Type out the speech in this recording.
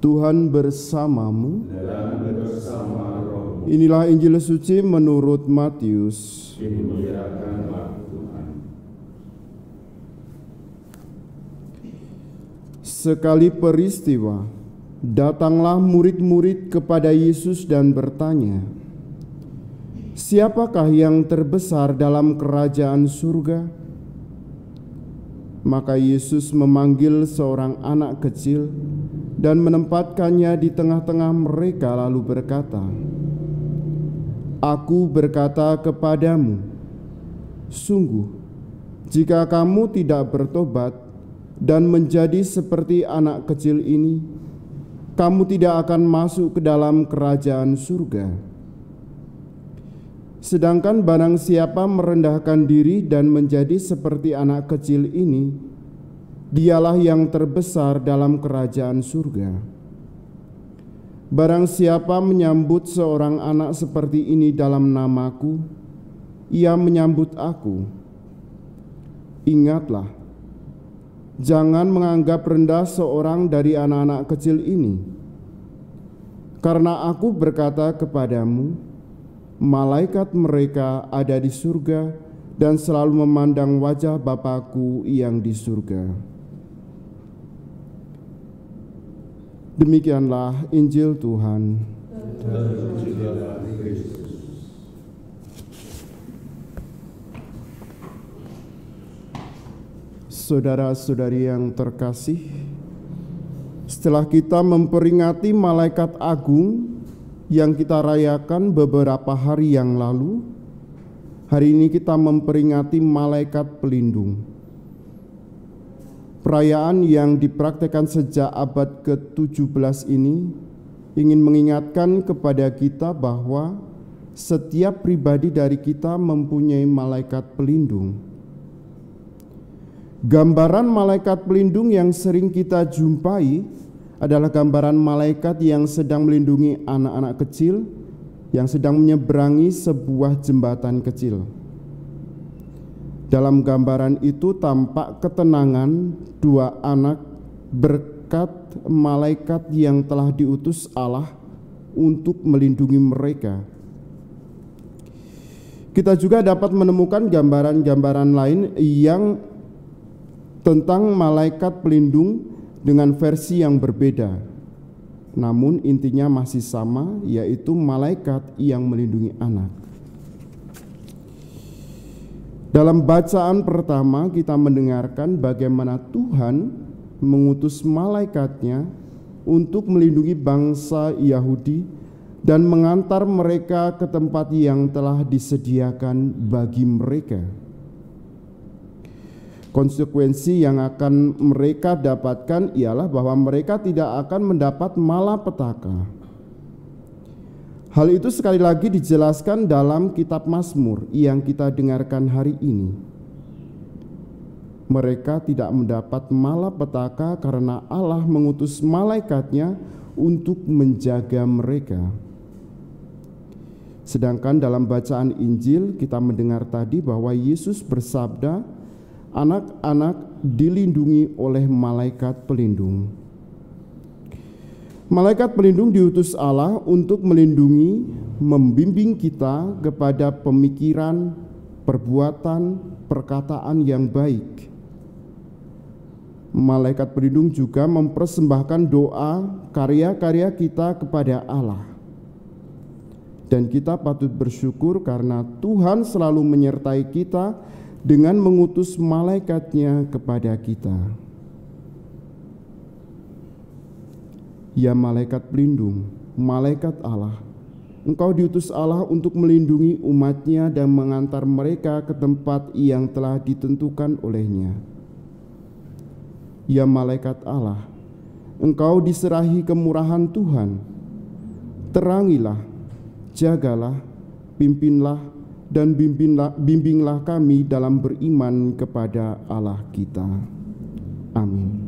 Tuhan bersamamu. Dan bersama rohmu. Inilah Injil suci menurut Matius. Dimuliakanlah Tuhan. Sekali peristiwa, datanglah murid-murid kepada Yesus dan bertanya, "Siapakah yang terbesar dalam kerajaan surga?" Maka Yesus memanggil seorang anak kecil dan menempatkannya di tengah-tengah mereka lalu berkata, "Aku berkata kepadamu, sungguh, jika kamu tidak bertobat dan menjadi seperti anak kecil ini, kamu tidak akan masuk ke dalam kerajaan surga. Sedangkan barang siapa merendahkan diri dan menjadi seperti anak kecil ini, dialah yang terbesar dalam kerajaan surga. Barang siapa menyambut seorang anak seperti ini dalam namaku, ia menyambut aku. Ingatlah, jangan menganggap rendah seorang dari anak-anak kecil ini. Karena aku berkata kepadamu, malaikat mereka ada di surga dan selalu memandang wajah Bapa-Ku yang di surga." Demikianlah Injil Tuhan. Terpujilah Kristus. Saudara-saudari yang terkasih, setelah kita memperingati malaikat agung yang kita rayakan beberapa hari yang lalu, hari ini kita memperingati malaikat pelindung. Perayaan yang dipraktekkan sejak abad ke-17 ini ingin mengingatkan kepada kita bahwa setiap pribadi dari kita mempunyai malaikat pelindung. Gambaran malaikat pelindung yang sering kita jumpai adalah gambaran malaikat yang sedang melindungi anak-anak kecil yang sedang menyeberangi sebuah jembatan kecil. Dalam gambaran itu tampak ketenangan dua anak berkat malaikat yang telah diutus Allah untuk melindungi mereka. Kita juga dapat menemukan gambaran-gambaran lain yang tentang malaikat pelindung dengan versi yang berbeda, namun intinya masih sama, yaitu malaikat yang melindungi anak. Dalam bacaan pertama kita mendengarkan bagaimana Tuhan mengutus malaikatnya untuk melindungi bangsa Yahudi dan mengantar mereka ke tempat yang telah disediakan bagi mereka. Konsekuensi yang akan mereka dapatkan ialah bahwa mereka tidak akan mendapat malapetaka. Hal itu sekali lagi dijelaskan dalam kitab Mazmur yang kita dengarkan hari ini. Mereka tidak mendapat malapetaka karena Allah mengutus malaikatnya untuk menjaga mereka. Sedangkan dalam bacaan Injil kita mendengar tadi bahwa Yesus bersabda, anak-anak dilindungi oleh malaikat pelindung. Malaikat pelindung diutus Allah untuk melindungi, membimbing kita kepada pemikiran, perbuatan, perkataan yang baik. Malaikat pelindung juga mempersembahkan doa, karya-karya kita kepada Allah. Dan kita patut bersyukur karena Tuhan selalu menyertai kita dengan mengutus malaikatnya kepada kita. Ya malaikat pelindung, malaikat Allah, engkau diutus Allah untuk melindungi umatnya dan mengantar mereka ke tempat yang telah ditentukan olehnya. Ya malaikat Allah, engkau diserahi kemurahan Tuhan. Terangilah, jagalah, pimpinlah, dan bimbinglah kami dalam beriman kepada Allah kita. Amin.